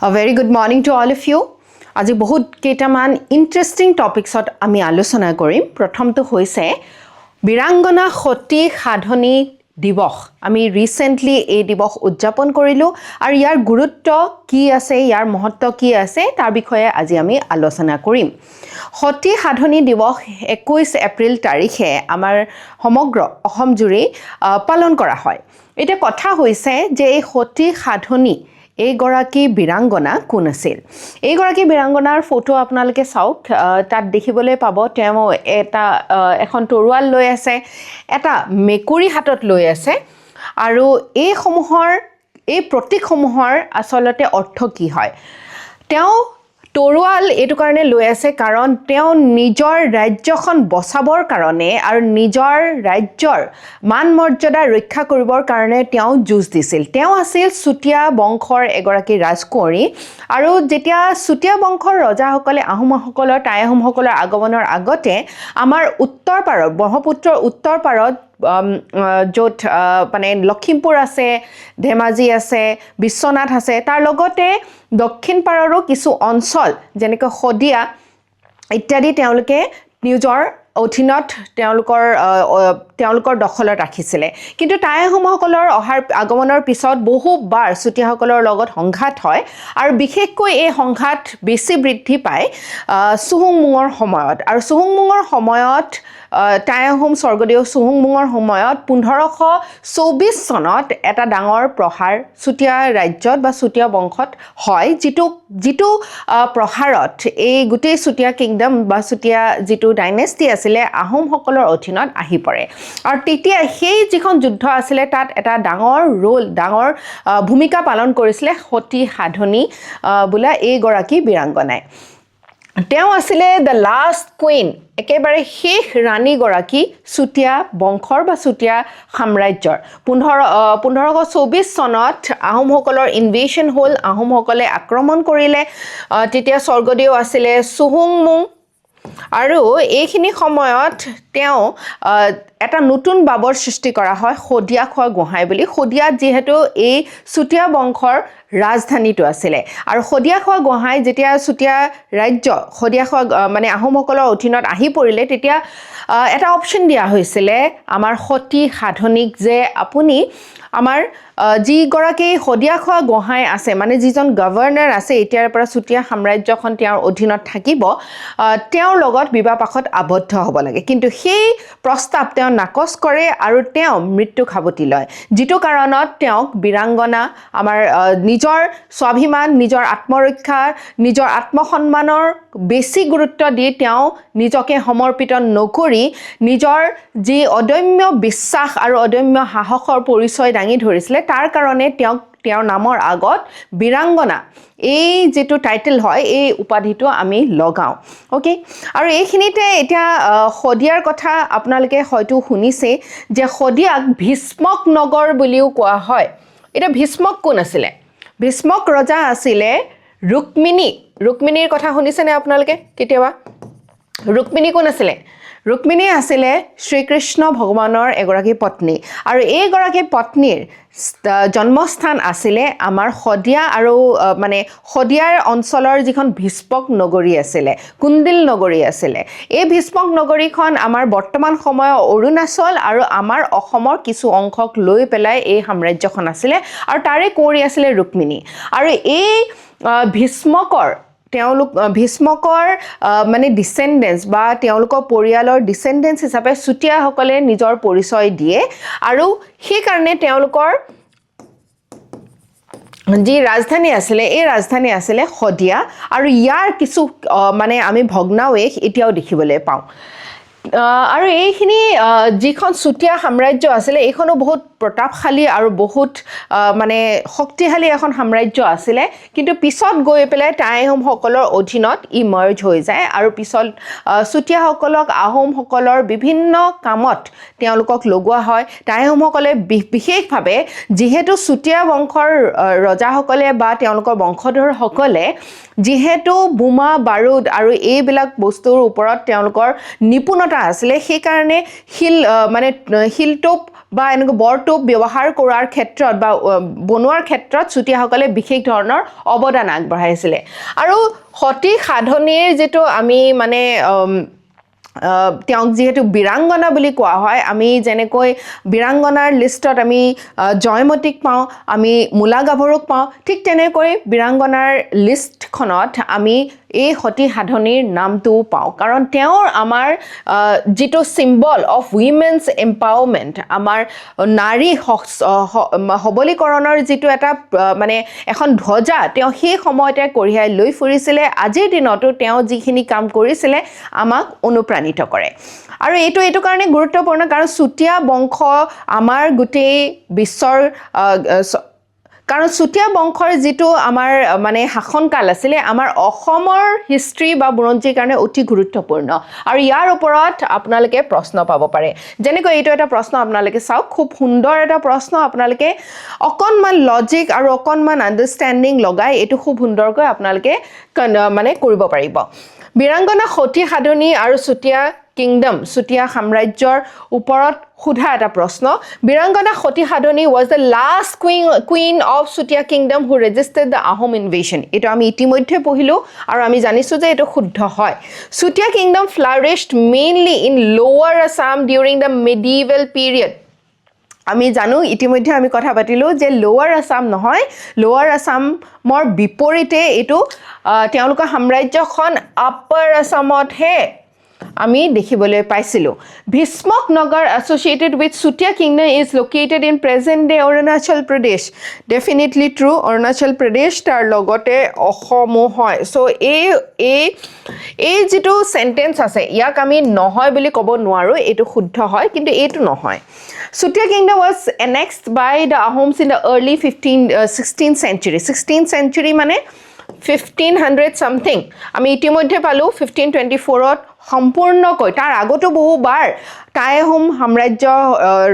A very good morning to all of you. আজি বহুত কেইটামান ইন্টাৰেষ্টিং টপিকছত আমি আলোচনা কৰিম। প্ৰথমটো হৈছে বীৰাংগনা সতী সাধনী দিৱস। আমি ৰিসেন্টলি এই দিৱস উদযাপন কৰিলো আৰু ইয়াৰ গুৰুত্ব কি আছে, ইয়াৰ মহত্ব কি আছে তাৰ বিষয়ে আজি আমি আলোচনা কৰিম। সতী সাধনী দিৱস 21 এপ্ৰিল তাৰিখে আমাৰ সমগ্ৰ অসম জুৰি পালন কৰা হয়। এটা কথা হৈছে যে এই সতী সাধনী এইগৰাকী বীৰাংগনা কোন আছিল। এইগৰাকী বীৰাংগনাৰ ফটো আপোনালোকে চাওক, তাত দেখিবলৈ পাব তেওঁ এখন তৰোৱাল লৈ আছে, এটা মেকুৰী হাতত লৈ আছে আৰু এই প্ৰতীকসমূহৰ আচলতে অৰ্থ কি হয়। তেওঁ তৰোৱাল এইটো কাৰণে লৈ আছে কাৰণ তেওঁ নিজৰ ৰাজ্যখন বচাবৰ কাৰণে আৰু নিজৰ ৰাজ্যৰ মান মৰ্যাদা ৰক্ষা কৰিবৰ কাৰণে তেওঁ যুঁজ দিছিল। তেওঁ আছিল চুতীয়া বংশৰ এগৰাকী ৰাজকুঁৱৰী আৰু যেতিয়া চুতীয়া বংশৰ ৰজাসকলে আহোমসকলৰ টাই আহোমসকলৰ আগমনৰ আগতে আমাৰ উত্তৰ পাৰত ব্ৰহ্মপুত্ৰৰ উত্তৰ পাৰত য'ত মানে লখিমপুৰ আছে, ধেমাজি আছে, বিশ্বনাথ আছে, তাৰ লগতে দক্ষিণ পাৰৰো কিছু অঞ্চল যেনেকৈ শদিয়া ইত্যাদি তেওঁলোকে নিজৰ অধীনত তেওঁলোকৰ দখলত ৰাখিছিলে। কিন্তু টাই আহোমসকলৰ আগমনৰ পিছত বহুবাৰ চুতীয়াসকলৰ লগত সংঘাত হয় আৰু বিশেষকৈ এই সংঘাত বেছি বৃদ্ধি পায় চুহুংমুঙৰ সময়ত। আৰু চুহুংমুঙৰ সময়ত টাই আহোম স্বৰ্গদেউ চুহুংমুঙৰ সময়ত 1524 চনত এটা ডাঙৰ প্ৰহাৰ চুতীয়া ৰাজ্যত বা চুতীয়া বংশত হয়, যিটো প্ৰহাৰত এই গোটেই চুতীয়া কিংডম বা চুতীয়া যিটো ডাইনেষ্টি আছিলে আহোমসকলৰ অধীনত আহি পৰে। আৰু তেতিয়া সেই যিখন যুদ্ধ আছিলে তাত এটা ডাঙৰ ভূমিকা পালন কৰিছিলে সতী সাধনী বোলা এইগৰাকী বীৰাংগনাই। তেওঁ আছিলে দ্য লাষ্ট কুইন, একেবাৰে শেষ ৰাণীগৰাকী চুতীয়া বংশৰ বা চুতীয়া সাম্ৰাজ্যৰ। 1524 চনত আহোমসকলৰ ইনভেশ্যন হ'ল, আহোমসকলে আক্ৰমণ কৰিলে। তেতিয়া স্বৰ্গদেউ আছিলে চুহুংমুং আৰু এইখিনি সময়ত তেওঁ এটা নতুন বাবৰ সৃষ্টি কৰা হয় শদিয়াখোৱা গোহাঁই বুলি। শদিয়াত যিহেতু এই চুতীয়া বংশৰ ৰাজধানীটো আছিলে আৰু শদিয়াখোৱা গোহাঁই যেতিয়া চুতীয়া ৰাজ্য শদিয়াখোৱা মানে আহোমসকলৰ অধীনত আহি পৰিলে তেতিয়া এটা অপশ্যন দিয়া হৈছিলে আমাৰ সতী সাধনীক যে আপুনি আমাৰ যিগৰাকী শদিয়াখোৱা গোহাঁই আছে, মানে যিজন গভৰ্ণৰ আছে এতিয়াৰ পৰা চুতীয়া সাম্ৰাজ্যখন তেওঁৰ অধীনত থাকিব, তেওঁৰ লগত বিবাহপাশত আবদ্ধ হ'ব লাগে। কিন্তু সেই প্ৰস্তাৱ তেওঁ নাকচ কৰে আৰু তেওঁ মৃত্যু সাৱটি লয়, যিটো কাৰণত তেওঁক বীৰাংগনা আমাৰ নিজৰ স্বাভিমান, নিজৰ আত্মৰক্ষা, নিজৰ আত্মসন্মানৰ বেছি গুৰুত্ব দি তেওঁ নিজকে সমৰ্পিত নকৰি নিজৰ যি অদম্য বিশ্বাস আৰু অদম্য সাহসৰ পৰিচয় দাঙি ধৰিছিলে তাৰ কাৰণে তেওঁৰ নামৰ আগত বীৰাংগনা এই যিটো টাইটেল হয় এই উপাধিটো আমি লগাওঁ। অ'কে, আৰু এইখিনিতে এতিয়া শদিয়াৰ কথা আপোনালোকে হয়তো শুনিছে যে শদিয়াক ভীষ্মক নগৰ বুলিও কোৱা হয়। এতিয়া ভীষ্মক কোন আছিলে? ভীষ্মক ৰজা আছিলে ৰুক্মিণীৰ কথা শুনিছেনে আপোনালোকে কেতিয়াবা? ৰুক্মিণী কোন আছিলে? ৰুক্মিণী আছিলে শ্ৰীকৃষ্ণ ভগৱানৰ এগৰাকী পত্নী আৰু এইগৰাকী পত্নীৰ জন্মস্থান আছিলে আমাৰ শদিয়া আৰু মানে শদিয়াৰ অঞ্চলৰ যিখন ভীষ্মক নগৰী আছিলে, কুণ্ডিল নগৰী আছিলে। এই ভীষ্মক নগৰীখন আমাৰ বৰ্তমান সময়ৰ অৰুণাচল আৰু আমাৰ অসমৰ কিছু অংশক লৈ পেলাই এই সাম্ৰাজ্যখন আছিলে আৰু তাৰে কুঁৱৰী আছিলে ৰুক্মিণী। আৰু এই ভীষ্মকৰ মানে ডিচেণ্ডেন্স বা তেওঁলোকৰ পৰিয়ালৰ ডিচেণ্ডেন্স হিচাপে চুতীয়াসকলে নিজৰ পৰিচয় দিয়ে আৰু সেইকাৰণে তেওঁলোকৰ যি ৰাজধানী আছিলে এই ৰাজধানী আছিলে শদিয়া আৰু ইয়াৰ কিছু মানে আমি ভগ্নাৱশেষ এতিয়াও দেখিবলৈ পাওঁ। আৰু এইখিনি যিখন চুতীয়া সাম্ৰাজ্য আছিলে এইখনো বহুত প্ৰতাপশালী আৰু বহুত মানে শক্তিশালী এখন সাম্ৰাজ্য আছিলে, কিন্তু পিছত গৈ পেলাই টাই আহোমসকলৰ অধীনত ই মাৰ্জ হৈ যায় আৰু পিছত চুতীয়াসকলক আহোমসকলৰ বিভিন্ন কামত তেওঁলোকক লগোৱা হয়। টাই আহোমসকলে বিশেষভাৱে যিহেতু চুতীয়া বংশৰ ৰজাসকলে বা তেওঁলোকৰ বংশধৰসকলে যিহেতু বোমা বাৰুদ আৰু এইবিলাক বস্তুৰ ওপৰত তেওঁলোকৰ নিপুণতা আছিলে, সেইকাৰণে শিলটোপ বা এনেকৈ বৰটোপ ব্যৱহাৰ কৰাৰ ক্ষেত্ৰত বা বনোৱাৰ ক্ষেত্ৰত চুতীয়াসকলে বিশেষ ধৰণৰ অৱদান আগবঢ়াইছিলে আৰু সতী সাধনীৰ যিটো আমি মানে তেওঁক যিহেতু বীৰাংগনা বুলি কোৱা হয় আমি যেনেকৈ বীৰাংগনাৰ লিষ্টত আমি জয়মতীক পাওঁ আমি মূলা গাভৰুক পাওঁ ঠিক তেনেকৈ বীৰাংগনাৰ লিষ্টখনত আমি এই সতী সাধনীৰ নামটোও পাওঁ কাৰণ তেওঁৰ আমাৰ যিটো চিম্বল অফ উইমেন্স এম্পাৱাৰমেণ্ট আমাৰ নাৰী সবলীকৰণৰ যিটো এটা মানে এখন ধ্বজা তেওঁ সেই সময়তে কঢ়িয়াই লৈ ফুৰিছিলে আজিৰ দিনতো তেওঁ যিখিনি কাম কৰিছিলে আমাক অনুপ্ৰাণিত কৰে আৰু এইটো কাৰণে গুৰুত্বপূৰ্ণ কাৰণ চুতীয়া বংশ আমাৰ গোটেই বিশ্বৰ কাৰণ চুতীয়া বংশৰ যিটো আমাৰ মানে শাসনকাল আছিলে আমাৰ অসমৰ হিষ্ট্ৰী বা বুৰঞ্জীৰ কাৰণে অতি গুৰুত্বপূৰ্ণ আৰু ইয়াৰ ওপৰত আপোনালোকে প্ৰশ্ন পাব পাৰে যেনেকৈ এইটো এটা প্ৰশ্ন আপোনালোকে চাওক খুব সুন্দৰ এটা প্ৰশ্ন আপোনালোকে অকণমান লজিক আৰু অকণমান আণ্ডাৰষ্টেণ্ডিং লগাই এইটো খুব সুন্দৰকৈ আপোনালোকে মানে কৰিব পাৰিব বীৰাংগনা সতী সাধনী আৰু চুতীয়া কিংডম চুতীয়া সাম্ৰাজ্যৰ ওপৰত সোধা এটা প্ৰশ্ন বীৰাংগনা সতী সাধনী was the last queen of Sutia kingdom who resisted the Ahom invasion এটো আমি ইতিমধ্যে পঢ়িলো আৰু আমি জানিছো যে এটো শুদ্ধ হয় Sutia kingdom flourished mainly in lower Assam during the medieval period আমি জানো ইতিমধ্যে আমি কথা পাতিলো যে লোৱাৰ আসাম নহয় লোৱাৰ আসামৰ বিপৰীতে এটো তেওঁলোকৰ সাম্ৰাজ্যখন আপাৰ আসামত হে আমি দেখিবলৈ পাইছিলো ভীষ্মক নগৰ associated with Sutia kingdom is located in present day Arunachal Pradesh definitely true Arunachal Pradesh তাৰ লগতে অসমো হয় সো এই যেটো সেন্টেন্স আছে ইয়াক আমি নহয় বুলি ক'ব নোৱাৰো এটো শুদ্ধ হয় কিন্তু এটো নহয় Sutia kingdom was annexed by the Ahoms in the early 16th century 16th century মানে 1500 something আমি ইতিমধ্যে পালো 1524ত সম্পূৰ্ণকৈ তাৰ আগতো বহুবাৰ টাই আহোম সাম্ৰাজ্য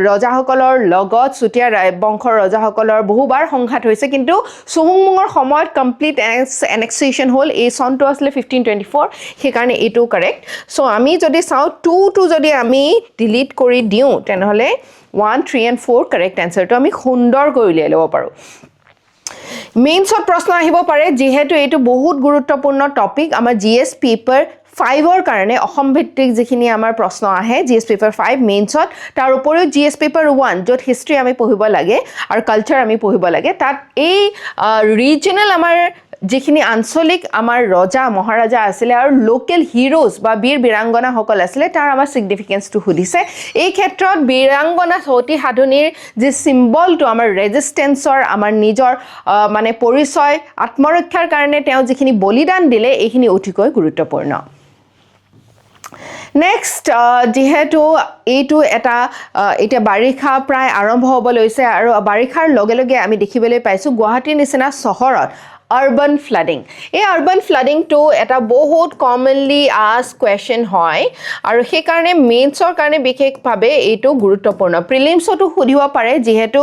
ৰজাসকলৰ লগত চুতীয়া বংশৰ ৰজাসকলৰ বহুবাৰ সংঘাত হৈছে কিন্তু চুহুংমুঙৰ সময়ত কমপ্লিট annexation হ'ল এই চনটো আসলে 1524 সেই কাৰণে এটো কাৰেক্ট সো আমি যদি চাও 2 যদি আমি ডিলিট কৰি দিও তেনেহলে 1 3 and 4 কাৰেক্ট আনসাৰটো আমি সুন্দৰ কৰি উলিয়াই ল'ব পাৰো মেইনছত প্ৰশ্ন আহিব পাৰে যেহেতু এটো বহুত গুৰুত্বপূৰ্ণ টপিক আমাৰ জিএস পেপাৰ 5ৰ কাৰণে অসম ভিত্তিক যিখিনি আমাৰ প্ৰশ্ন আহে জিএস পেপাৰ 5 মেইনছত তাৰ উপৰিও জিএস পেপাৰ 1 যত হিষ্ট্ৰী আমি পঢ়িব লাগে আৰু কালচাৰ আমি পঢ়িব লাগে তাত এই ৰিজনাল আমাৰ যিখিনি আঞ্চলিক আমাৰ ৰজা মহাৰাজা আছিল আৰু লোকেল হিৰোজ বা বীৰ বীৰাংগনা সকল আছিল তাৰ আমাৰ সিগনিফিকেন্সটো সুধিছে এই ক্ষেত্ৰত বীৰাংগনা সতী সাধনীৰ যে সিম্বলটো আমাৰ ৰেজিস্টেন্সৰ আমাৰ নিজৰ মানে পৰিচয় আত্মৰক্ষাৰ কাৰণে তেওঁ যিখিনি বলিদান দিলে এইখিনি অতিকৈ গুৰুত্বপূৰ্ণ নেক্সট যেহেতু এইটো এটা এটা বাৰিষা প্ৰায় আৰম্ভ হ'ব লৈছে আৰু বাৰিষাৰ লগে লগে আমি দেখিবলৈ পাইছো গুৱাহাটীৰ নিচিনা চহৰত urban flooding এই urban flooding to এটা বহুত commonly asked question হয় আৰু সেই কাৰণে মেইনছৰ কাৰণে বিশেষভাৱে এইটো গুৰুত্বপূৰ্ণ প্ৰিলিমছতো সুধিব পাৰে যেহেতু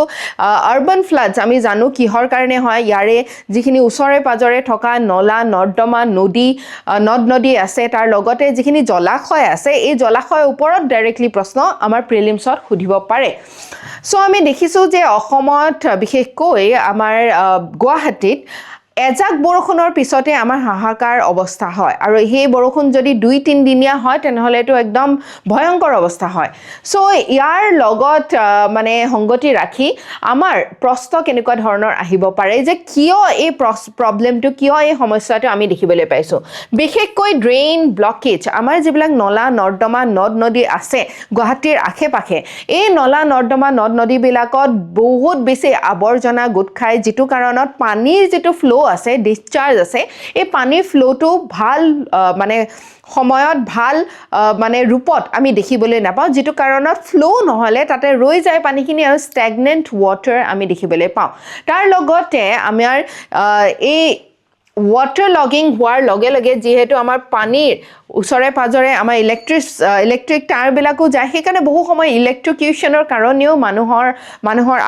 urban floods আমি জানো কিহৰ কাৰণে হয় ইয়াৰে যিখিনি ওচৰে পাজৰে থকা নলা নৰ্দমা নদী নদ নদী আছে তাৰ লগতে যিখিনি জলাশয় আছে এই জলাশয়ৰ ওপৰত ডাইৰেক্টলি প্ৰশ্ন আমাৰ প্ৰিলিমছত সুধিব পাৰে সো আমি দেখিছো যে অসমত বিশেষকৈ আমাৰ গুৱাহাটীত এজাক বৰষুণৰ পিছতে আমাৰ হাহাকাৰ অৱস্থা হয় আৰু এই বৰষুণ যদি 2-3 দিনীয়া হয় তেনেহলে এটো একদম ভয়ংকৰ অৱস্থা হয় সো ইয়াৰ লগত মানে সংগতি ৰাখি আমাৰ প্ৰশ্ন কেনেকুৱা ধৰণৰ আহিব পাৰে যে কিয় এই প্ৰবলেমটো কিয় এই সমস্যাটো আমি দেখিবলৈ পাইছো বিশেষকৈ ড্ৰেইন ব্লকেজ আমাৰ যিবিলাক নলা নৰ্দমা নদ নদী আছে গুৱাহাটীৰ আশে-পাশে এই নলা নৰ্দমা নদ নদীবিলাকত বহুত বেছি আৱৰ্জনা গোট খাই যেটো কাৰণত পানীৰ যেটো ফ্লো আছে ডিসচাৰ্জ আছে এই পানীৰ ফ্লোটো ভাল মানে সময়ত ভাল মানে ৰূপত আমি দেখিবলৈ নাপাওঁ যেটো কাৰণত ফ্লো নহলে তাতে ৰৈ যায় পানীখিনি আৰু ষ্টেগনেন্ট ওৱাটাৰ আমি দেখিবলৈ পাওঁ তাৰ লগতে আমাৰ এই ৱাটাৰ লগিং হোৱাৰ লগে লগে যিহেতু আমাৰ পানীৰ ওচৰে পাজৰে আমাৰ ইলেক্ট্ৰিক তাঁৰবিলাকো যায়, সেইকাৰণে বহু সময় ইলেক্ট্ৰিকিউশ্যনৰ কাৰণেও মানুহৰ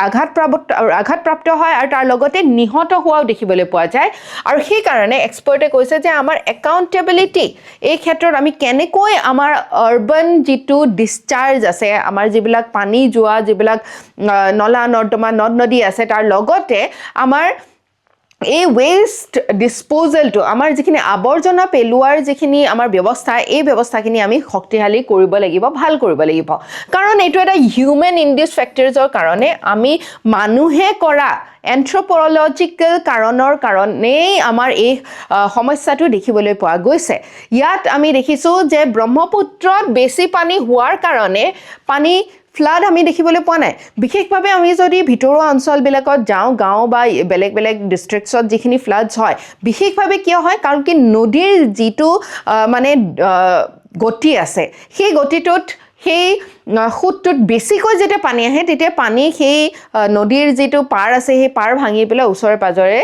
আঘাতপ্ৰাপ্ত হয় আৰু তাৰ লগতে নিহত হোৱাও দেখিবলৈ পোৱা যায়। আৰু সেইকাৰণে এক্সপাৰ্টে কৈছে যে আমাৰ একাউণ্টেবিলিটি এই ক্ষেত্ৰত আমি কেনেকৈ আমাৰ আৰ্বান যিটো ডিছচাৰ্জ আছে, আমাৰ যিবিলাক পানী যোৱা যিবিলাক নলা নৰ্দমা নদ নদী আছে, তাৰ লগতে আমাৰ এই ৱেষ্ট ডিছপ'জেলটো, আমাৰ যিখিনি আৱৰ্জনা পেলোৱাৰ যিখিনি আমাৰ ব্যৱস্থা, এই ব্যৱস্থাখিনি আমি শক্তিশালী কৰিব লাগিব, ভাল কৰিব লাগিব। কাৰণ এইটো এটা হিউমেন ইনডিউচ ফেক্টৰ্ছৰ কাৰণে, আমি মানুহে কৰা এন্থ্ৰপ'লজিকেল কাৰণৰ কাৰণেই আমাৰ এই সমস্যাটো দেখিবলৈ পোৱা গৈছে। ইয়াত আমি দেখিছোঁ যে ব্ৰহ্মপুত্ৰত বেছি পানী হোৱাৰ কাৰণে ফ্লাড আমি দেখিবলৈ পোৱা নাই। বিশেষভাৱে আমি যদি ভিতৰুৱা অঞ্চলবিলাকত যাওঁ, গাঁও বা বেলেগ বেলেগ ডিষ্ট্ৰিক্টছত যিখিনি ফ্লাডছ হয়, বিশেষভাৱে কিয় হয়? কাৰণ কি নদীৰ যিটো গতি আছে, সেই গতিটোত সেই সোঁতটোত বেছিকৈ যেতিয়া পানী আহে, তেতিয়া পানী সেই নদীৰ যিটো পাৰ আছে, সেই পাৰ ভাঙি পেলাই ওচৰে পাজৰে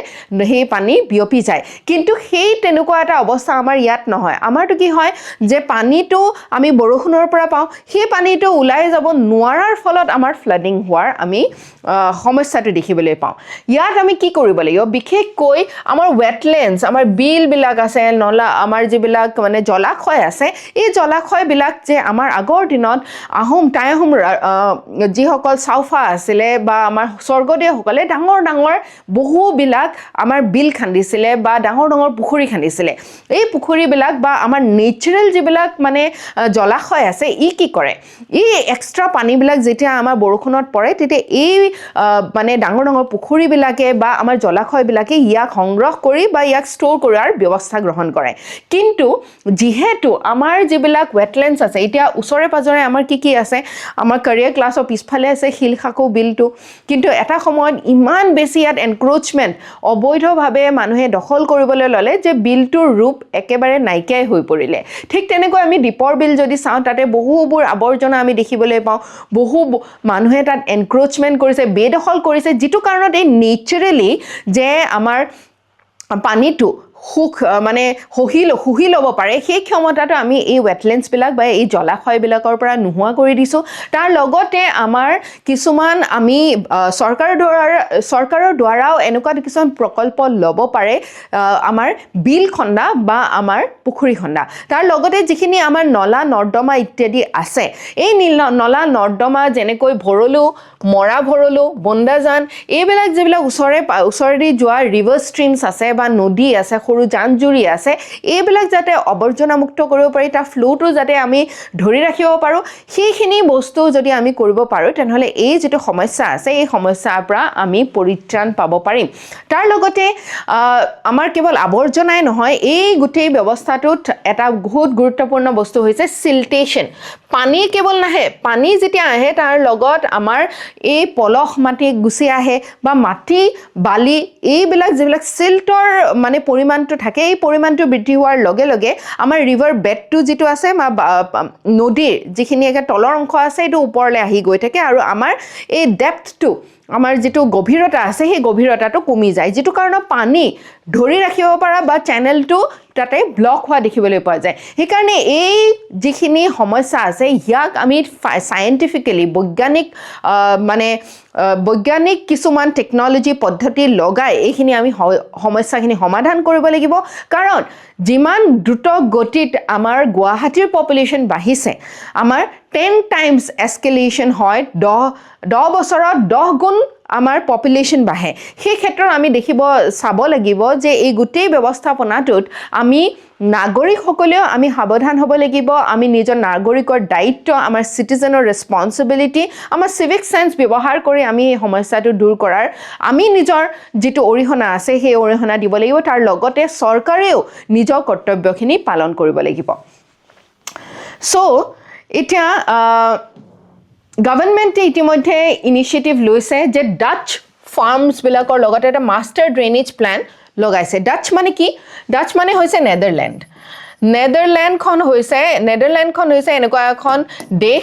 সেই পানী বিয়পি যায়। কিন্তু সেই তেনেকুৱা এটা অৱস্থা আমাৰ ইয়াত নহয়। আমাৰতো কি হয় যে পানীটো আমি বৰষুণৰ পৰা পাওঁ, সেই পানীটো ওলাই যাব নোৱাৰাৰ ফলত আমাৰ ফ্লাডিং হোৱাৰ আমি সমস্যাটো দেখিবলৈ পাওঁ। ইয়াত আমি কি কৰিব লাগিব? বিশেষকৈ আমাৰ ৱেটলেণ্ডছ, আমাৰ বিলবিলাক আছে, নলা, আমাৰ যিবিলাক জলাশয় আছে, এই জলাশয়বিলাক যে আমাৰ আগৰ দিনত টাই আহোম যিসকল চাউফা আছিলে বা আমাৰ স্বৰ্গদেউসকলে ডাঙৰ ডাঙৰ বহুবিলাক আমাৰ বিল খান্দিছিলে বা ডাঙৰ ডাঙৰ পুখুৰী খান্দিছিলে। এই পুখুৰীবিলাক বা আমাৰ নেচাৰেল যিবিলাক জলাশয় আছে, ই কি কৰে? এই এক্সট্ৰা পানীবিলাক যেতিয়া আমাৰ বৰষুণত পৰে, তেতিয়া এই ডাঙৰ ডাঙৰ পুখুৰীবিলাকে বা আমাৰ জলাশয়বিলাকে ইয়াক সংগ্ৰহ কৰি বা ইয়াক ষ্ট'ৰ কৰাৰ ব্যৱস্থা গ্ৰহণ কৰে। কিন্তু যিহেতু আমাৰ যিবিলাক ৱেটলেণ্ডছ আছে, এতিয়া ওচৰে পাজৰে আমাৰ কি আছে? আমাৰ কাৰিয়াৰ ক্লাছৰ পিছফালে আছে শিলখাকু বিলটো। কিন্তু এটা সময়ত ইমান বেছি ইয়াত এনক্ৰোচমেণ্ট, অবৈধভাৱে মানুহে দখল কৰিবলৈ ল'লে যে বিলটোৰ ৰূপ একেবাৰে নাইকিয়াই হৈ পৰিলে। ঠিক তেনেকৈ আমি দীপৰ বিল যদি চাওঁ, তাতে বহুবোৰ আৱৰ্জনা আমি দেখিবলৈ পাওঁ। বহু মানুহে তাত এনক্ৰোচমেণ্ট কৰিছে, বেদখল কৰিছে, যিটো কাৰণত এই নেচাৰেলি যে আমাৰ পানীটো শুহি ল'ব পাৰে, সেই ক্ষমতাটো আমি এই ৱেটলেণ্ডছবিলাক বা এই জলাশয়বিলাকৰ পৰা নোহোৱা কৰি দিছোঁ। তাৰ লগতে আমাৰ কিছুমান আমি চৰকাৰৰ দ্বাৰাও এনেকুৱা কিছুমান প্ৰকল্প ল'ব পাৰে, আমাৰ বিল খন্দা বা আমাৰ পুখুৰী খন্দা। তাৰ লগতে যিখিনি আমাৰ নলা নৰ্দমা ইত্যাদি আছে, এই নলা নৰ্দমা যেনেকৈ ভৰলু, মৰা ভৰলু, বন্দাজান, এইবিলাক যিবিলাক ওচৰেদি যোৱা ৰিভাৰ ষ্ট্ৰীমছ আছে বা নদী আছে, সৰু জান-জুৰি আছে, এইবিলাক যাতে আৱৰ্জনামুক্ত কৰিব পাৰি, তাৰ ফ্ল'টো যাতে আমি ধৰি ৰাখিব পাৰোঁ, সেইখিনি বস্তু যদি আমি কৰিব পাৰোঁ, তেনেহ'লে এই যিটো সমস্যা আছে, এই সমস্যাৰ পৰা আমি পৰিত্ৰাণ পাব পাৰিম। তাৰ লগতে আমাৰ কেৱল আৱৰ্জনাই নহয়, এই গোটেই ব্যৱস্থাটোত এটা বহুত গুৰুত্বপূৰ্ণ বস্তু হৈছে চিল্টেশ্যন। পানী কেৱল নাহে, পানী যেতিয়া আহে তাৰ লগত আমাৰ এই পলস মাটি গুচি আহে বা মাটি বালি, এইবিলাক যিবিলাক চিল্টৰ পৰিমাণটো থাকে, এই পৰিমাণটো বৃদ্ধি হোৱাৰ লগে লগে আমাৰ ৰিভাৰ বেডটো যিটো আছে বা নদীৰ যিখিনি তলৰ অংশ আছে, এইটো ওপৰলৈ আহি গৈ থাকে আৰু আমাৰ এই ডেপথটো, আমাৰ যিটো গভীৰতা আছে, সেই গভীৰতাটো কমি যায়, যিটো কাৰণত পানী ধৰি ৰাখিব পৰা বা চেনেলটো তাতে ব্লক হোৱা দেখিবলৈ পোৱা যায়। সেইকাৰণে এই যিখিনি সমস্যা আছে, ইয়াক আমি চাইণ্টিফিকেলি বৈজ্ঞানিক কিছুমান টেকন'লজি পদ্ধতি লগাই এইখিনি আমি সমস্যাখিনি সমাধান কৰিব লাগিব। কাৰণ যিমান দ্ৰুত গতিত আমাৰ গুৱাহাটীৰ পপুলেশ্যন বাঢ়িছে, আমাৰ 10 টাইমছ এস্কেলেশ্যন হয়, 10 বছৰত 10 গুণ আমাৰ পপুলেশ্যন বাঢ়ে। সেই ক্ষেত্ৰত আমি চাব লাগিব যে এই গোটেই ব্যৱস্থাপনাটোত আমি নাগৰিকসকলেও আমি সাৱধান হ'ব লাগিব। আমি নিজৰ নাগৰিকৰ দায়িত্ব, আমাৰ চিটিজেনৰ ৰেছপনচিবিলিটি, আমাৰ চিভিক চেন্স ব্যৱহাৰ কৰি আমি এই সমস্যাটো দূৰ কৰাৰ আমি নিজৰ যিটো অৰিহণা আছে, সেই অৰিহণা দিব লাগিব। তাৰ লগতে চৰকাৰেও নিজৰ কৰ্তব্যখিনি পালন কৰিব লাগিব। এতিয়া গভৰ্ণমেণ্টে ইতিমধ্যে ইনিচিয়েটিভ লৈছে যে ডাচ ফাৰ্মছবিলাকৰ লগতে এটা মাষ্টাৰ ড্ৰেইনেজ প্লেন লগাইছে। ডাচ মানে কি? ডাচ মানে হৈছে নেদাৰলেণ্ড। নেদাৰলেণ্ডখন হৈছে এনেকুৱা এখন দেশ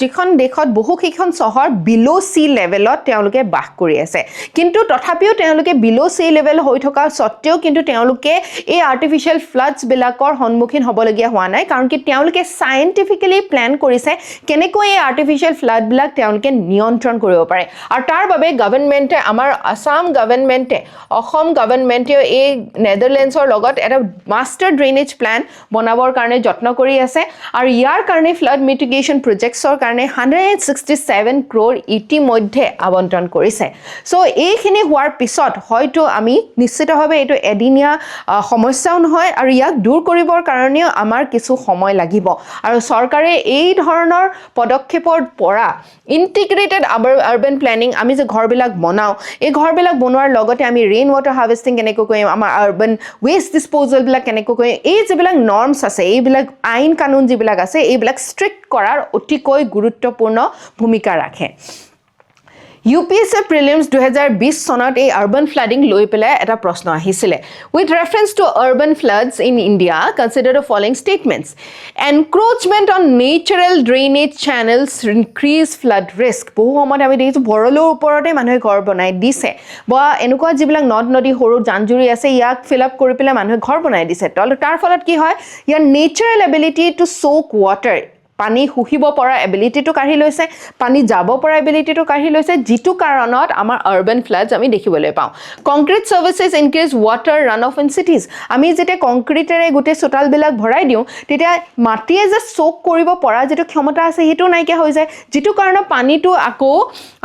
যিখন দেশত বহুকেইখন চহৰ বিল' চি লেভেলত তেওঁলোকে বাস কৰি আছে কিন্তু তথাপিও তেওঁলোকে বিল' চি লেভেল হৈ থকা সত্ত্বেও কিন্তু তেওঁলোকে এই আৰ্টিফিচিয়েল ফ্লাডছবিলাকৰ সন্মুখীন হ'বলগীয়া হোৱা নাই কাৰণ কি তেওঁলোকে চাইণ্টিফিকেলি প্লেন কৰিছে কেনেকৈ এই আৰ্টিফিচিয়েল ফ্লাডবিলাক তেওঁলোকে নিয়ন্ত্ৰণ কৰিব পাৰে আৰু তাৰ বাবে গভৰ্ণমেণ্টে আমাৰ আসাম গভৰ্ণমেণ্টে এই নেদাৰলেণ্ডছৰ লগত এটা মাষ্টাৰ ড্ৰেইনেজ প্লেন বনাবৰ কাৰণে যত্ন কৰি আছে আৰু ইয়াৰ কাৰণে ফ্লাড মিটিগেশ্যন প্ৰজেক্টছৰ কাৰণে 167 ক্ৰ'ৰ ইতিমধ্যে আবণ্টন কৰিছে সো এইখিনি হোৱাৰ পিছত হয়তো আমি নিশ্চিতভাৱে এইটো এদিনীয়া সমস্যাও নহয় আৰু ইয়াক দূৰ কৰিবৰ কাৰণেও আমাৰ কিছু সময় লাগিব আৰু চৰকাৰে এই ধৰণৰ পদক্ষেপৰ পৰা ইণ্টিগ্ৰেটেড আৰ্বান প্লেনিং আমি যে ঘৰবিলাক বনাওঁ এই ঘৰবিলাক বনোৱাৰ লগতে আমি ৰেইন ৱাটাৰ হাৰ্ভেষ্টিং কেনেকৈ কৰিম আমাৰ আৰ্বান ৱেষ্ট ডিছপ'জেলবিলাক কেনেকৈ কৰিম এই যিবিলাক নৰ্মছ আছে এইবিলাক আইন কানুন যিবিলাক আছে এইবিলাক ষ্ট্ৰিক্ট কৰাৰ অতিকৈ গুৰুত্বপূৰ্ণ ভূমিকা ৰাখে UPSC প্ৰিলিমছ 2020 চনত এই আৰ্বান ফ্লাডিং লৈ পেলাই এটা প্ৰশ্ন আহিছিলে with reference to urban floods in India consider the following statements encroachment on natural drainage channels increase flood risk বহু সময়ত আমি দেখিছোঁ ভৰলুৰ ওপৰতে মানুহে ঘৰ বনাই দিছে বা এনেকুৱা যিবিলাক নদ নদী সৰু জান জুৰি আছে ইয়াক ফিল আপ কৰি পেলাই মানুহে ঘৰ বনাই দিছে তাৰ ফলত কি হয় ইয়াৰ natural ability to soak water পানী শুহিব পৰা এবিলিটিটো কাঢ়ি লৈছে পানী যাব পৰা এবিলিটিটো কাঢ়ি লৈছে যিটো কাৰণত আমাৰ আৰ্বান ফ্লাডছ আমি দেখিবলৈ পাওঁ concrete surfaces increase water runoff in cities আমি যেতিয়া কংক্ৰিটেৰে গোটেই চোতালবিলাক ভৰাই দিওঁ তেতিয়া মাটিয়ে যে সোক কৰিব পৰা যেটো ক্ষমতা আছে হেতু নাইকিয়া হৈ যায় যেটো কাৰণত পানীটো আকৌ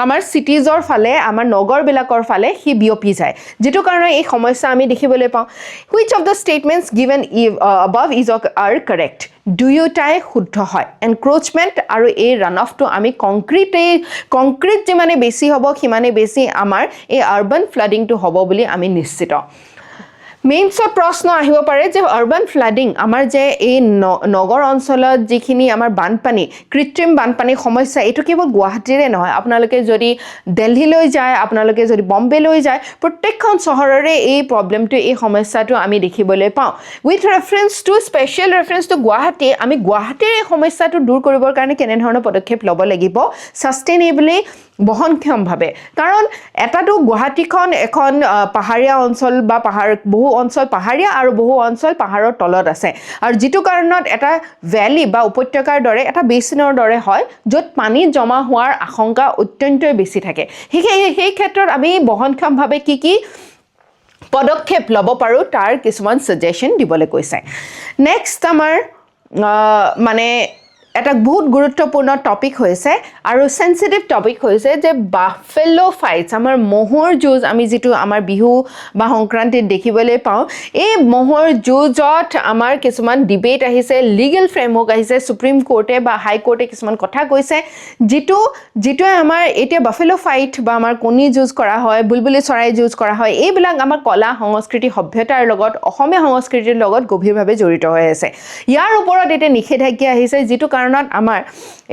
আমাৰ সিটিজৰ ফালে আমাৰ নগৰবিলাকৰ ফালে হি বিয়পি যায় যেটো কাৰণে এই সমস্যা আমি দেখিবলৈ পাওঁ which of the statements given above are correct দুয়োটাই শুদ্ধ হয় এনক্ৰোচমেণ্ট আৰু এই ৰান অফটো আমি কংক্ৰিট যিমানে বেছি হ'ব সিমানে বেছি আমাৰ এই আৰ্বান ফ্লাডিংটো হ'ব বুলি আমি নিশ্চিত মেইনছত প্ৰশ্ন আহিব পাৰে যে আৰ্বান ফ্লাডিং আমাৰ যে এই নগৰ অঞ্চলত যিখিনি আমাৰ বানপানী কৃত্ৰিম বানপানী সমস্যা এইটো কেৱল গুৱাহাটীৰে নহয় আপোনালোকে যদি দিল্লীলৈ যায় আপোনালোকে যদি বম্বেলৈ যায় প্ৰত্যেকখন চহৰৰে এই প্ৰবলেমটো এই সমস্যাটো আমি দেখিবলৈ পাওঁ with reference to special reference to Guwahati আমি গুৱাহাটীৰ এই সমস্যাটো দূৰ কৰিবৰ কাৰণে কেনে ধৰণৰ পদক্ষেপ ল'ব লাগিব সাস্টেইনেবলি বহনক্ষমভাৱে কাৰণ এটাটো গুৱাহাটীখন এখন পাহাৰীয়া অঞ্চল বা বহু অঞ্চল পাহাৰীয়া আৰু বহু অঞ্চল পাহাৰৰ তলত আছে আৰু যেটো কাৰণত এটা ভ্যালি বা উপত্যকাৰ দৰে এটা বেচিনৰ দৰে হয় য'ত পানী জমা হোৱাৰ আশংকা অত্যন্তই বেছি থাকে সেই ক্ষেত্ৰত আমি বহনক্ষমভাৱে কি পদক্ষেপ ল'ব পাৰো তাৰ কিছুমান সাজেশন দিবলৈ কৈছে নেক্সট আমাৰ মানে এটা বহুত গুৰুত্বপূৰ্ণ টপিক হৈছে আৰু সেনসিটিভ টপিক হৈছে যে বাফেলো ফাইটস আমাৰ মহৰ যুঁজ আমি যেটো আমাৰ বিহু বা সংক্ৰান্তিত দেখিবলৈ পাওঁ এই মহৰ যুঁজত আমাৰ কিছুমান ডিবেট আহিছে লিগেল ফ্ৰেমৱৰ্ক আহিছে সুপ্ৰিম কোৰ্টে বা হাই কোৰ্টে কিছুমান কথা কৈছে যেটো আমাৰ এতিয়া বাফেলো ফাইট বা আমাৰ কণী যুঁজ কৰা হয় বুলবুলি চৰাই যুঁজ কৰা হয় এইবিলাক আমাৰ কলা সংস্কৃতি সভ্যতাৰ লগত অসমীয়া সংস্কৃতিৰ লগত গভীৰভাৱে জড়িত হৈ আছে ইয়াৰ ওপৰত এটা নিষেধাজ্ঞা আহিছে যেটো আমাৰ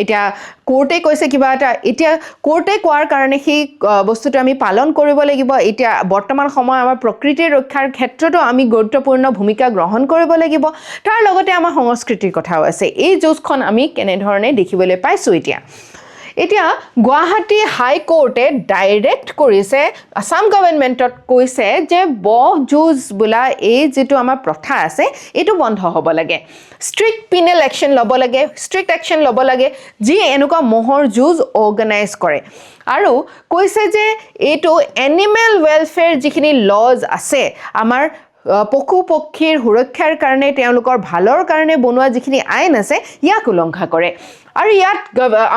এতিয়া কোৰ্টে কৈছে কিবা এটা এতিয়া কোৰ্টে কোৱাৰ কাৰণে সেই বস্তুটো আমি পালন কৰিব লাগিব এতিয়া বৰ্তমান সময় আমাৰ প্ৰকৃতিৰ ৰক্ষাৰ ক্ষেত্ৰতো আমি গুৰুত্বপূৰ্ণ ভূমিকা গ্ৰহণ কৰিব লাগিব তাৰ লগতে আমাৰ সংস্কৃতিৰ কথাও আছে এই যুঁজখন আমি কেনে ধৰণে দেখিবলৈ পাইছো এতিয়া গুৱাহাটী হাই কোৰ্টে ডাইৰেক্ট কৰিছে আসাম গভৰ্ণমেণ্টত কৈছে যে বহ যুঁজ বোলা এই যেটো আমাৰ প্ৰথা আছে এইটো বন্ধ হ'ব লাগে ষ্ট্ৰিক্ট পিনেল একচন ল'ব লাগে যি এনেকুৱা মহৰ যুঁজ অৰ্গানাইজ কৰে আৰু কৈছে যে এইটো এনিমেল ৱেলফেয়াৰ যিখিনি লজ আছে আমাৰ পশু পক্ষীৰ সুৰক্ষাৰ কাৰণে তেওঁলোকৰ ভালৰ কাৰণে বনোৱা যিখিনি আইন আছে ইয়াক উলংঘা কৰে আৰু ইয়াত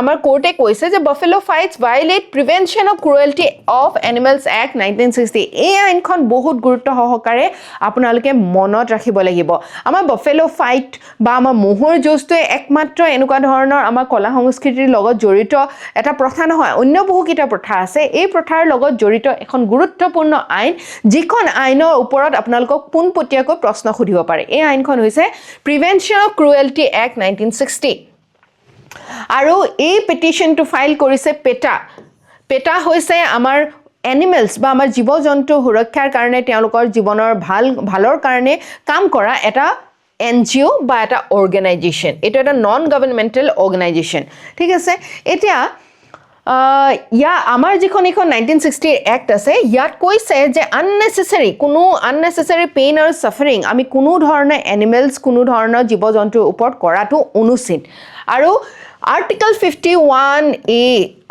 আমাৰ কোৰ্টে কৈছে যে buffalo fights violate prevention of cruelty of animals act 1960 এই আইনখন বহুত গুৰুত্ব সহকাৰে আপোনালোকে মনত ৰাখিব লাগিব আমাৰ বাফেলো ফাইট বা আমাৰ মহৰ যুঁজটোৱে একমাত্ৰ এনেকুৱা ধৰণৰ আমাৰ কলা সংস্কৃতিৰ লগত জড়িত এটা প্ৰথা নহয় অন্য বহুকেইটা প্ৰথা আছে এই প্ৰথাৰ লগত জড়িত এখন গুৰুত্বপূৰ্ণ আইন যিখন আইনৰ ওপৰত আপোনালোকক পোনপটীয়াকৈ প্ৰশ্ন সুধিব পাৰে এই আইনখন হৈছে প্ৰিভেনশন অফ ক্ৰুৱেলটি এক্ট 1960 আৰু এই পেটিশনটো ফাইল কৰিছে পেটা হৈছে আমাৰ এনিমেলছ বা আমাৰ জীৱ জন্তু সুৰক্ষাৰ কাৰণে তেওঁলোকৰ জীৱনৰ ভালৰ কাৰণে কাম কৰা এটা NGO বা এটা অৰ্গেনাইজেশ্যন এইটো এটা নন গভৰ্ণমেণ্টেল অৰ্গেনাইজেশ্যন ঠিক আছে এতিয়া আমাৰ যিখন এখন 1960 এক্ট আছে ইয়াত কৈছে যে আননেচেচাৰী পেইন আৰু চাফাৰিং আমি কোনো ধৰণৰ এনিমেলছ কোনো ধৰণৰ জীৱ জন্তুৰ ওপৰত কৰাটো অনুচিত আৰু আৰ্টিকল 51A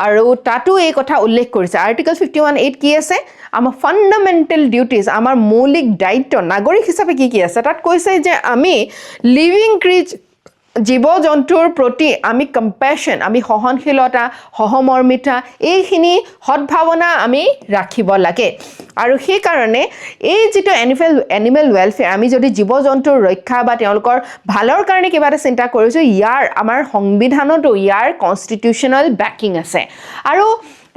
আৰু তাতো এই কথা উল্লেখ কৰিছে আৰ্টিকল 51A কি আছে আমাৰ ফাণ্ডামেণ্টেল ডিউটিজ আমাৰ মৌলিক দায়িত্ব নাগৰিক হিচাপে কি আছে তাত কৈছে যে আমি লিভিং জীৱ জন্তুৰ প্ৰতি আমি কম্পেশ্যন আমি সহনশীলতা সহমৰ্মিতা এইখিনি সদ্ভাৱনা আমি ৰাখিব লাগে আৰু সেই কাৰণে এই যিটো এনিমেল ৱেলফেয়াৰ আমি যদি জীৱ জন্তুৰ ৰক্ষা বা তেওঁলোকৰ ভালৰ কাৰণে কিবা এটা চিন্তা কৰিছোঁ ইয়াৰ আমাৰ সংবিধানতো ইয়াৰ কনষ্টিটিউশ্যনেল বেকিং আছে আৰু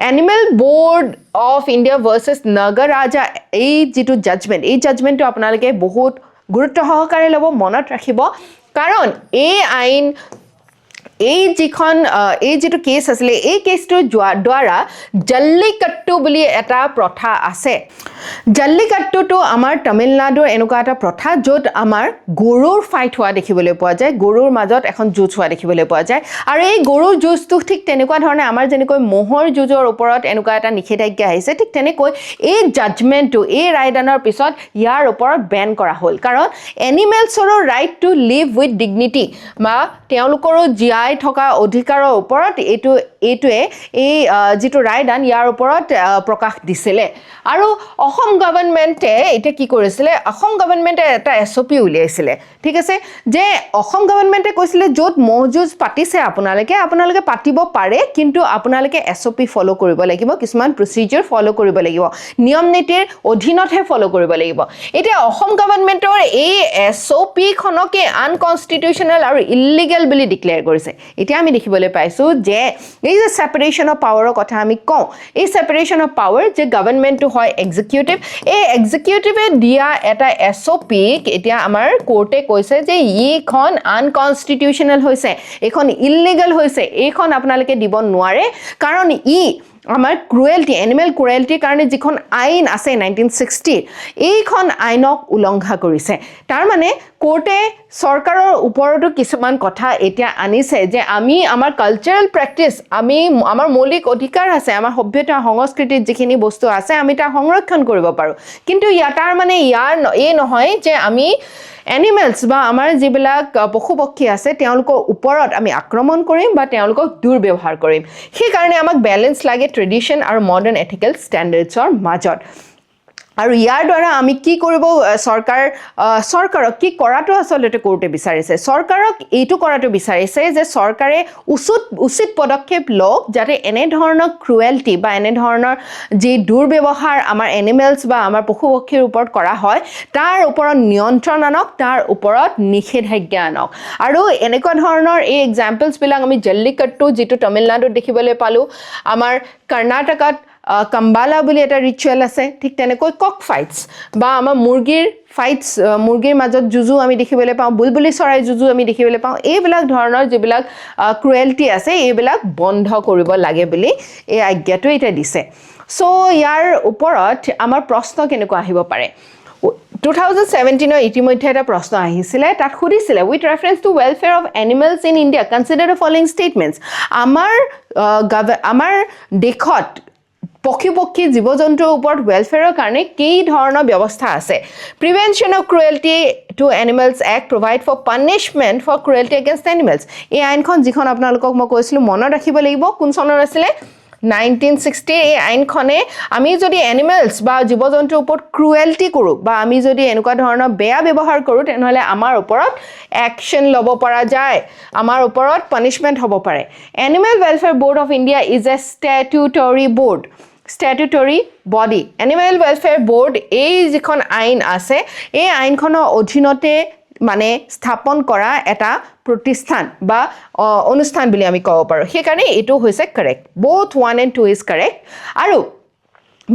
animal board of India versus Nagaraja এই যিটো জাজমেণ্ট এই জাজমেণ্টটো আপোনালোকে বহুত গুৰুত্ব সহকাৰে ল'ব মনত ৰাখিব কাৰণ এই যিটো কেছ আছিলে এই কেছটোৰ দ্বাৰা জল্লিকট্টু বুলি এটা প্ৰথা আছে জল্লিকট্টুটো আমাৰ তামিলনাডুৰ এনেকুৱা এটা প্ৰথা য'ত আমাৰ গৰুৰ ফাইট হোৱা দেখিবলৈ পোৱা যায় গৰুৰ মাজত এখন যুঁজ হোৱা দেখিবলৈ পোৱা যায় আৰু এই গৰুৰ যুঁজটো ঠিক তেনেকুৱা ধৰণে আমাৰ যেনেকৈ ম'হৰ যুঁজৰ ওপৰত এনেকুৱা এটা নিষেধাজ্ঞা আহিছে ঠিক তেনেকৈ এই জাজমেণ্টটো এই ৰায়দানৰ পিছত ইয়াৰ ওপৰত বেন কৰা হ'ল কাৰণ এনিমেলছৰো right to live with dignity বা তেওঁলোকৰো জীয়াই থকা অধিকাৰৰ ওপৰত এইটোৱে এই যিটো ৰায়দান ইয়াৰ ওপৰত প্ৰকাশ দিছিলে আৰু অসম গভৰ্ণমেণ্টে এতিয়া কি কৰিছিলে অসম গভৰ্ণমেণ্টে এটা SOP উলিয়াইছিলে ঠিক আছে যে অসম গভৰ্ণমেণ্টে কৈছিলে য'ত ম'হ যুঁজ পাতিছে আপোনালোকে পাতিব পাৰে কিন্তু আপোনালোকে SOP ফ'ল' কৰিব লাগিব কিছুমান প্ৰচিডিউৰ ফ'ল' কৰিব লাগিব নিয়ম নীতিৰ অধীনতহে ফ'ল' কৰিব লাগিব এতিয়া অসম গভৰ্ণমেণ্টৰ এই SOP খনকে আনকনষ্টিটিউশ্যনেল আৰু ইলিগেল বুলি ডিক্লেয়াৰ কৰিছে এতিয়া আমি দেখিবলৈ পাইছোঁ যে এই যে ছেপাৰেশ্যন অফ পাৱাৰৰ কথা আমি কওঁ এই ছেপাৰেশ্যন অফ পাৱাৰ যে গভৰ্ণমেণ্টটো হয় এক্সিকিউটিভ এই এক্সিকিউটিভে দিয়া এটা SOP এতিয়া আমাৰ কোৰ্টে কৈছে যে এইখন আনকনষ্টিটিউশ্যনেল হৈছে এইখন ইলিগেল হৈছে এইখন আপোনালোকে দিব নোৱাৰে কাৰণ আমাৰ এনিমেল ক্ৰুৱেল্টিৰ কাৰণে যিখন আইন আছে 1960 এইখন আইনক উলংঘা কৰিছে তাৰ মানে কোৰ্টে চৰকাৰৰ ওপৰতো কিছুমান কথা এতিয়া আনিছে যে আমি আমাৰ কালচাৰেল প্ৰেক্টিছ আমাৰ মৌলিক অধিকাৰ আছে আমাৰ সভ্যতা সংস্কৃতিত যিখিনি বস্তু আছে আমি তাৰ সংৰক্ষণ কৰিব পাৰোঁ কিন্তু তাৰ মানে এই নহয় যে আমি এনিমেলছ বা আমাৰ যিবিলাক পশু পক্ষী আছে তেওঁলোকৰ ওপৰত আমি আক্ৰমণ কৰিম বা তেওঁলোকক দুৰ্ব্যৱহাৰ কৰিম সেইকাৰণে আমাক বেলেঞ্চ লাগে ট্ৰেডিশ্যন আৰু মডাৰ্ণ এথিকেল ষ্টেণ্ডাৰ্ডছৰ মাজত আৰু ইয়াৰ দ্বাৰা আমি কি কৰিব চৰকাৰক কি কৰাটো আচলতে কোৰ্টে বিচাৰিছে চৰকাৰক এইটো কৰাটো বিচাৰিছে যে চৰকাৰে উচিত পদক্ষেপ লওক যাতে এনেধৰণৰ ক্ৰুৱেল্টি বা এনেধৰণৰ যি দুৰ্ব্যৱহাৰ আমাৰ এনিমেলছ বা আমাৰ পশু পক্ষীৰ ওপৰত কৰা হয় তাৰ ওপৰত নিয়ন্ত্ৰণ আনক তাৰ ওপৰত নিষেধাজ্ঞা আনক আৰু এনেকুৱা ধৰণৰ এই এক্সাম্পলছবিলাক আমি জল্লিকট্টু যিটো তামিলনাডুত দেখিবলৈ পালোঁ আমাৰ কৰ্ণাটকাত কাম্বালা বুলি এটা ৰিচুৱেল আছে ঠিক তেনেকৈ কক ফাইটছ বা আমাৰ মুৰ্গীৰ মাজত যুঁজু আমি দেখিবলৈ পাওঁ বুলবুলি চৰাই যুঁজু আমি দেখিবলৈ পাওঁ এইবিলাক ধৰণৰ যিবিলাক ক্ৰুৱেল্টি আছে এইবিলাক বন্ধ কৰিব লাগে বুলি এই আজ্ঞাটো এতিয়া দিছে চ' ইয়াৰ ওপৰত আমাৰ প্ৰশ্ন কেনেকুৱা আহিব পাৰে 2017 ইতিমধ্যে এটা প্ৰশ্ন আহিছিলে তাত সুধিছিলে with reference to welfare of animals in India consider the following statements আমাৰ দেশত পক্ষী জীৱ জন্তুৰ ওপৰত ৱেলফেয়াৰৰ কাৰণে কি ধৰণৰ ব্যৱস্থা আছে prevention of cruelty to animals act provide for punishment for cruelty against animals এই আইনখন যিখন আপোনালোকক মই কৈছিলোঁ মনত ৰাখিব লাগিব কোন চনৰ আছিলে 1960 এই আইনখনে আমি যদি এনিমেলছ বা জীৱ জন্তুৰ ওপৰত ক্ৰুৱেল্টি কৰোঁ বা আমি যদি এনেকুৱা ধৰণৰ বেয়া ব্যৱহাৰ কৰোঁ তেনেহ'লে আমাৰ ওপৰত একশ্যন ল'ব পৰা যায় আমাৰ ওপৰত পানিছমেণ্ট হ'ব পাৰে animal welfare board of India is a statutory body animal welfare board এই যিখন আইন আছে এই আইনখনৰ অধীনতে মানে স্থাপন কৰা এটা প্ৰতিষ্ঠান বা অনুষ্ঠান বুলি আমি ক'ব পাৰোঁ সেইকাৰণে এইটো হৈছে correct both 1 and 2 is correct আৰু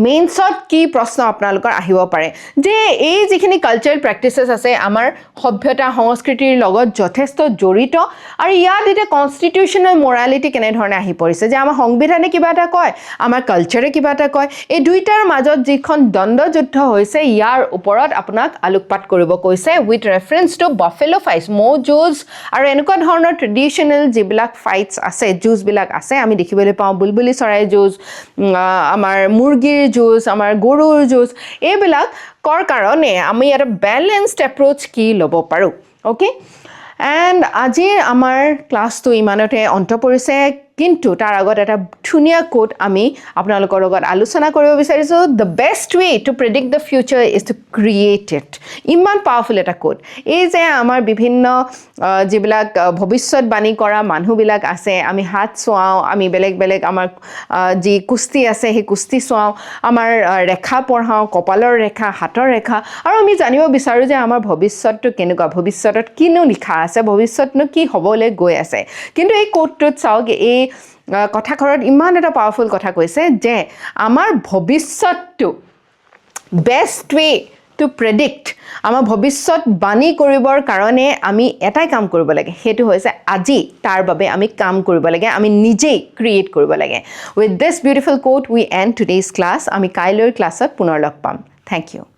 মেইনছত কি প্ৰশ্ন আপোনালোকৰ আহিব পাৰে যে এই যিখিনি কালচাৰেল প্ৰেক্টিচেছ আছে আমাৰ সভ্যতা সংস্কৃতিৰ লগত যথেষ্ট জড়িত আৰু ইয়াত এতিয়া কনষ্টিটিউশ্যনেল মৰালিটি কেনেধৰণে আহি পৰিছে যে আমাৰ সংবিধানে কিবা এটা কয় আমাৰ কালচাৰে কিবা এটা কয় এই দুইটাৰ মাজত যিখন দ্বন্দ্বযুদ্ধ হৈছে ইয়াৰ ওপৰত আপোনাক আলোকপাত কৰিব কৈছে উইথ ৰেফাৰেঞ্চ টু বাফেলো ফাইটছ ম'হ যুঁজ আৰু এনেকুৱা ধৰণৰ ট্ৰেডিশ্যনেল যিবিলাক ফাইটছ আছে যুঁজবিলাক আছে আমি দেখিবলৈ পাওঁ বুলবুলি চৰাই যুঁজ আমাৰ মুৰ্গীৰ যুঁজ আমাৰ গৰুৰ যুঁজ এইবিলাকৰ কাৰণে আমি এটা বেলেঞ্চড এপ্ৰ'চ কি ল'ব পাৰোঁ অ'কে এণ্ড আজিৰ আমাৰ ক্লাছটো ইমানতে অন্ত পৰিছে কিন্তু তাৰ আগত এটা ধুনীয়া কোট আমি আপোনালোকৰ লগত আলোচনা কৰিব বিচাৰিছোঁ the best way to predict the future is to create it ইমান পাৱাৰফুল এটা কোট এই যে আমাৰ বিভিন্ন যিবিলাক ভৱিষ্যতবাণী কৰা মানুহবিলাক আছে আমি হাত চোৱাওঁ আমি বেলেগ বেলেগ আমাৰ যি কুস্তি আছে সেই কুস্তি চোৱাওঁ আমাৰ ৰেখা পঢ়াওঁ কপালৰ ৰেখা হাতৰ ৰেখা আৰু আমি জানিব বিচাৰোঁ যে আমাৰ ভৱিষ্যতটো কেনেকুৱা ভৱিষ্যতত কিনো লিখা আছে ভৱিষ্যতনো কি হ'বলৈ গৈ আছে কিন্তু এই কোটটোত চাওক এই কথাষাৰত ইমান এটা পাৱাৰফুল কথা কৈছে যে আমাৰ ভৱিষ্যতটো বেষ্ট ৱে টু প্ৰেডিক্ট আমাৰ ভৱিষ্যত বাণী কৰিবৰ কাৰণে আমি এটাই কাম কৰিব লাগে সেইটো হৈছে আজি তাৰ বাবে আমি কাম কৰিব লাগে আমি নিজেই ক্ৰিয়েট কৰিব লাগে with this beautiful quote we and today's class আমি কাইলৈৰ ক্লাছত পুনৰ লগ পাম থেংক ইউ